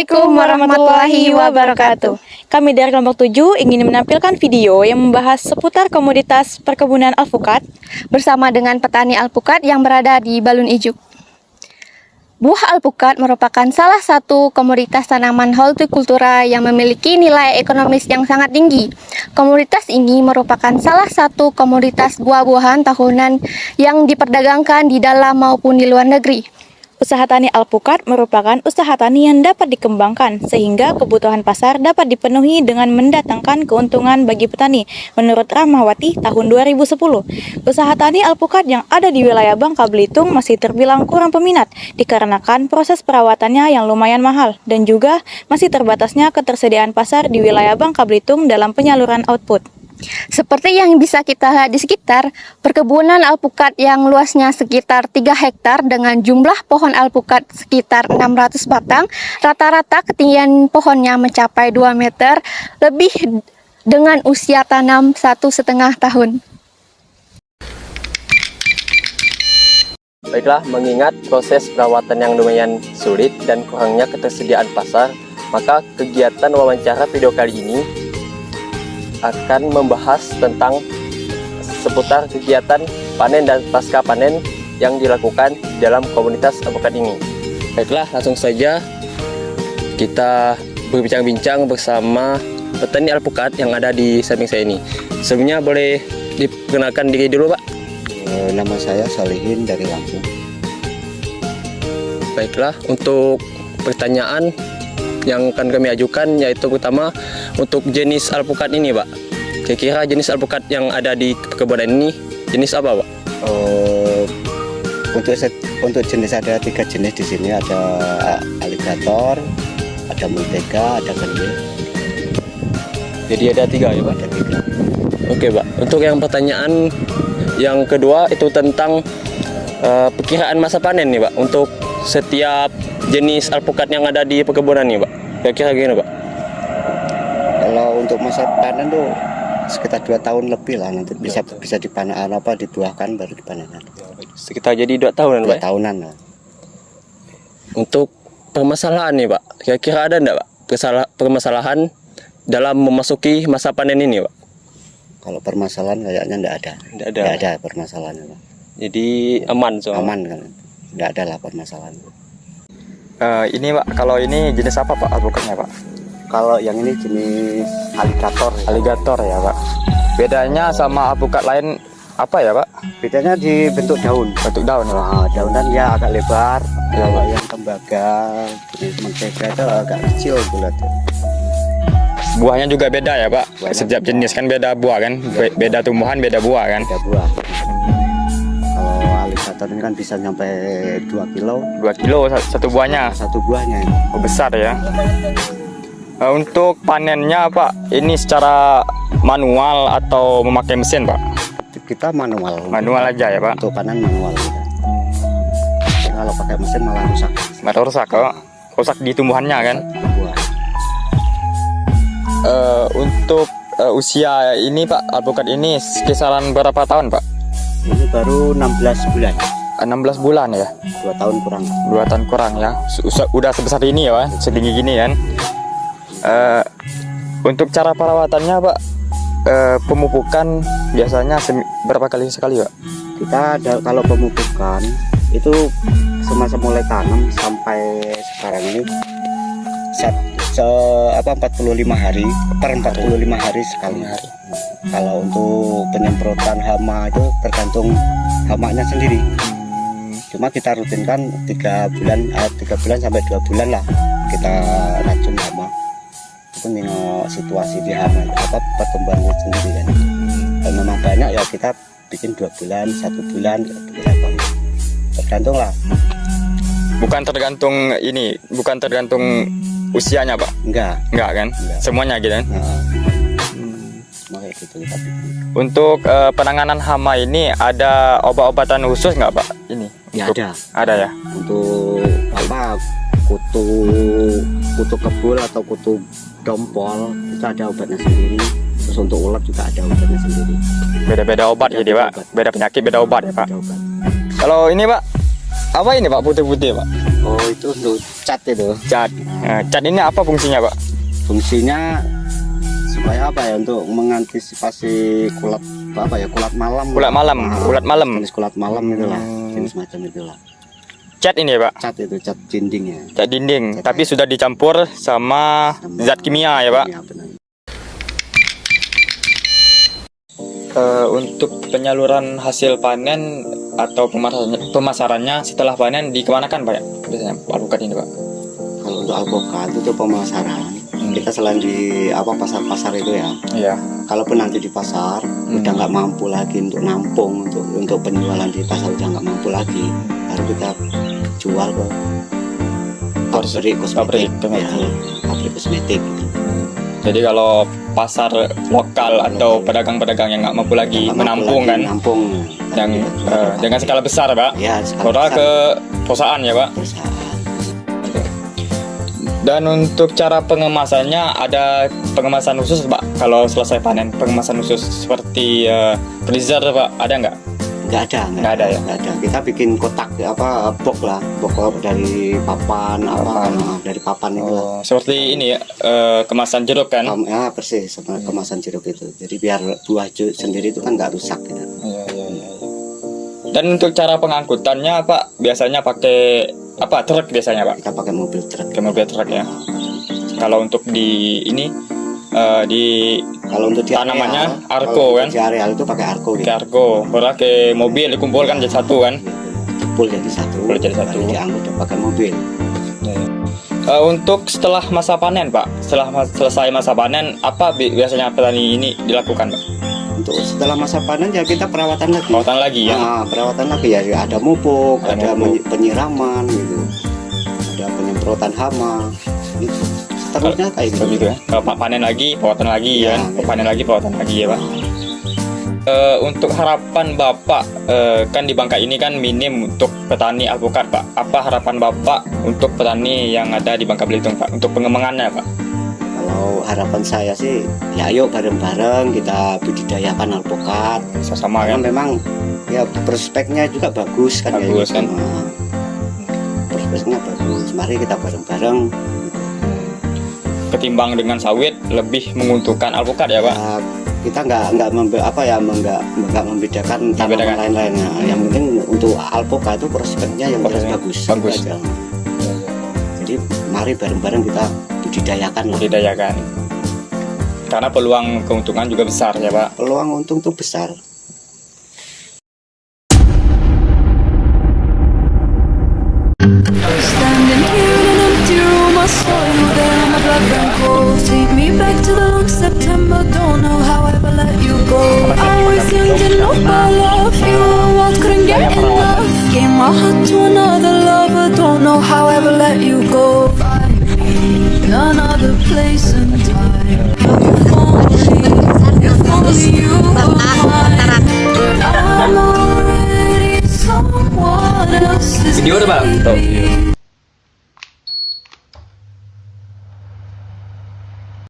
Assalamualaikum warahmatullahi wabarakatuh. Kami dari kelompok 7 ingin menampilkan video yang membahas seputar komoditas perkebunan alpukat bersama dengan petani alpukat yang berada di Balun Ijuk. Buah alpukat merupakan salah satu komoditas tanaman hortikultura yang memiliki nilai ekonomis yang sangat tinggi. Komoditas ini merupakan salah satu komoditas buah-buahan tahunan yang diperdagangkan di dalam maupun di luar negeri. Usaha tani alpukat merupakan usaha tani yang dapat dikembangkan sehingga kebutuhan pasar dapat dipenuhi dengan mendatangkan keuntungan bagi petani. Menurut Rahmawati tahun 2010, usaha tani alpukat yang ada di wilayah Bangka Belitung masih terbilang kurang peminat dikarenakan proses perawatannya yang lumayan mahal dan juga masih terbatasnya ketersediaan pasar di wilayah Bangka Belitung dalam penyaluran output. Seperti yang bisa kita lihat di sekitar, perkebunan alpukat yang luasnya sekitar 3 hektar dengan jumlah pohon alpukat sekitar 600 batang, rata-rata ketinggian pohonnya mencapai 2 meter lebih dengan usia tanam 1,5 tahun. Baiklah, mengingat proses perawatan yang lumayan sulit dan kurangnya ketersediaan pasar, maka kegiatan wawancara video kali ini akan membahas tentang seputar kegiatan panen dan pasca panen yang dilakukan dalam komunitas alpukat ini. Baiklah, langsung saja kita berbincang-bincang bersama petani alpukat yang ada di samping saya ini. Sebelumnya boleh diperkenalkan diri dulu, Pak? Nama saya Solihin dari Lampung. Baiklah, untuk pertanyaan yang akan kami ajukan yaitu pertama untuk jenis alpukat ini, Pak. Kira-kira jenis alpukat yang ada di perkebunan ini jenis apa, Pak? Untuk jenis ada 3 jenis di sini, ada aligator, ada multega, ada kenil. Jadi ada 3 ya, Pak? Ada 3. Oke, Pak. Untuk yang pertanyaan yang kedua itu tentang perkiraan masa panen nih, Pak, untuk setiap jenis alpukat yang ada di perkebunan nih, Pak. Kira-kira gimana, Pak? Kalau untuk masa panen tuh sekitar 2 tahun lebih lah, nanti bisa dipanen dibuahkan baru dipanen. Sekitar jadi 2 tahunan, 2 Pak. tahunan lah. Untuk permasalahan nih, Pak. Kira-kira ada enggak, Pak, permasalahan dalam memasuki masa panen ini, Pak? Kalau permasalahan kayaknya enggak ada permasalahannya, Pak. Jadi aman soalnya. Aman kan. Enggak ada lah permasalahan. Ini, Pak, kalau ini jenis apa, Pak, alpukatnya, Pak? Kalau yang ini jenis aligator. Aligator ya, Pak. Bedanya sama alpukat lain apa ya, Pak? Bedanya di bentuk daun. Bentuk daun ya, Pak? Nah, daunan ya agak lebar. Kalau yang tembaga jenis mentega itu agak kecil bulatnya. Buahnya juga beda ya, Pak? Buahnya Setiap beda. jenis kan beda buah kan? Beda tumbuhan, beda buah kan? Ada buah. Kalau aligator ini kan bisa sampai 2 kilo. 2 kilo satu buahnya. Satu buahnya ini. Oh, besar ya. Untuk panennya, Pak, ini secara manual atau memakai mesin, Pak? Kita manual. Manual aja ya, Pak? Untuk panen manual. Kalau pakai mesin malah rusak. Malah rusak, Pak. Rusak di tumbuhannya kan? Buah. Untuk usia ini, Pak, alpukat ini kisaran berapa tahun, Pak? Ini baru 16 bulan. 16 bulan ya? 2 tahun kurang. 2 tahun kurang ya. Udah sebesar ini ya, Pak, setinggi gini kan. Untuk cara perawatannya, Pak, pemupukan biasanya berapa kali sekali, Pak? Kita ada, kalau pemupukan itu semasa mulai tanam sampai sekarang ini 45 hari per 45 hari sekali. Kalau untuk penyemprotan hama itu tergantung hamanya sendiri. Cuma kita rutinkan 3 bulan sampai 2 bulan lah kita racun hama. Itu nengok situasi di hama pertumbuhan sendiri kan. Kalau memang banyak ya kita bikin 2 bulan, 1 bulan, tergantung lah. Bukan tergantung usianya, Pak? Enggak kan? Enggak. Semuanya gitu kan? Makanya gitu kita bikin. Untuk penanganan hama ini ada obat-obatan khusus nggak, Pak? Ini? Ya Ada ya? Untuk kutu kebul atau kutu dompol itu ada obatnya sendiri. Terus untuk ulat juga ada obatnya sendiri. Beda-beda obat jadi, Pak? Beda penyakit, beda obat ya, Pak? Ada obat. Kalau ini, Pak, apa ini, Pak, putih-putih, Pak? Oh, itu untuk cat itu. Cat. Cat ini apa fungsinya Pak? Fungsinya supaya apa ya, untuk mengantisipasi kulat apa ya, kulat malam. Kulat malam, kulat malam. Jenis kulat malam itulah, jenis macam itulah. Cat ini ya Pak? Cat itu, cat dinding ya. Cat dinding, tapi sudah dicampur sama zat kimia ya Pak? Ya, benar. Untuk penyaluran hasil panen atau pemasarannya setelah panen dikemanakan Pak ya? Biasanya alpukat ini Pak? Kalau untuk alpukat itu pemasaran, kita selain di apa, pasar-pasar itu ya. Iya. Kalaupun nanti di pasar udah nggak mampu lagi untuk nampung, untuk penjualan di pasar udah nggak mampu lagi, baru kita jual ke pabrik kosmetik, pabrik kosmetik. Jadi kalau pasar lokal atau pedagang-pedagang yang nggak mampu lagi menampung kan, yang dengan skala besar Pak, ya, baru ke perusahaan ya Pak. perusahaan. Dan untuk cara pengemasannya ada pengemasan khusus Pak. Kalau selesai panen pengemasan khusus seperti freezer Pak, ada nggak? Nggak ada ya. Nggak ada. Kita bikin kotak apa, box lah, box dari papan apa, dari papan itu. Oh, seperti ini ya, kemasan jeruk kan? Ya persis, sama kemasan jeruk itu. Jadi biar buah jeruk sendiri itu kan nggak rusak gitu. Iya. Dan untuk cara pengangkutannya Pak, biasanya pakai apa, truk biasanya Pak? Kita pakai mobil truk. Pakai mobil truk ya. Kalau untuk di ini di Kalau untuk di tanamannya areal, arko kan? Di areal itu pakai arko gitu. Pakai argo, baru ke mobil dikumpulkan jadi satu kan? Jempol jadi satu. Jempol jadi satu. Baru diangkut pakai mobil. Untuk setelah masa panen Pak, setelah selesai masa panen, apa biasanya petani ini dilakukan Pak? Untuk setelah masa panen ya kita perawatan lagi. Perawatan lagi ya? Nah, perawatan lagi ya, ada mupuk, ada mupuk. penyiraman gitu, ada penyemprotan hama, gitu. Seterusnya kayak gitu. Begitu ya. Kalau Pak panen lagi, perawatan lagi Ya, kan? gitu. Panen lagi, perawatan lagi ya Pak. Untuk harapan Bapak, kan di Bangka ini kan minim untuk petani alpukat Pak. Apa harapan Bapak untuk petani yang ada di Bangka Belitung Pak, untuk pengembangannya Pak? Kalau harapan saya sih, ya ayo bareng-bareng kita budidayakan alpukat. Sama Karena kan? memang ya prospeknya juga bagus kan. Bagus ya, kan? Nah, prospeknya bagus. Mari kita bareng-bareng. Ketimbang dengan sawit lebih menguntungkan alpukat ya Pak? Ya, kita nggak membedakan tanaman lain-lainnya. Yang penting untuk alpukat itu prospeknya yang jelas bagus. Bagus. Aja. Jadi mari bareng-bareng kita budidayakan lah. Budidayakan. Karena peluang keuntungan juga besar ya Pak. Peluang untung tuh besar. Standing here in an empty room, I saw you there, my blood ran cold. Take me back to the long September, don't know how I ever let you go. I was young, didn't know about love, you were wild, couldn't get enough. Gave my heart to another lover, don't know how I ever let you go. Find me another place and time. If only you were mine, but I'm already someone else's Video udah Pak? baby.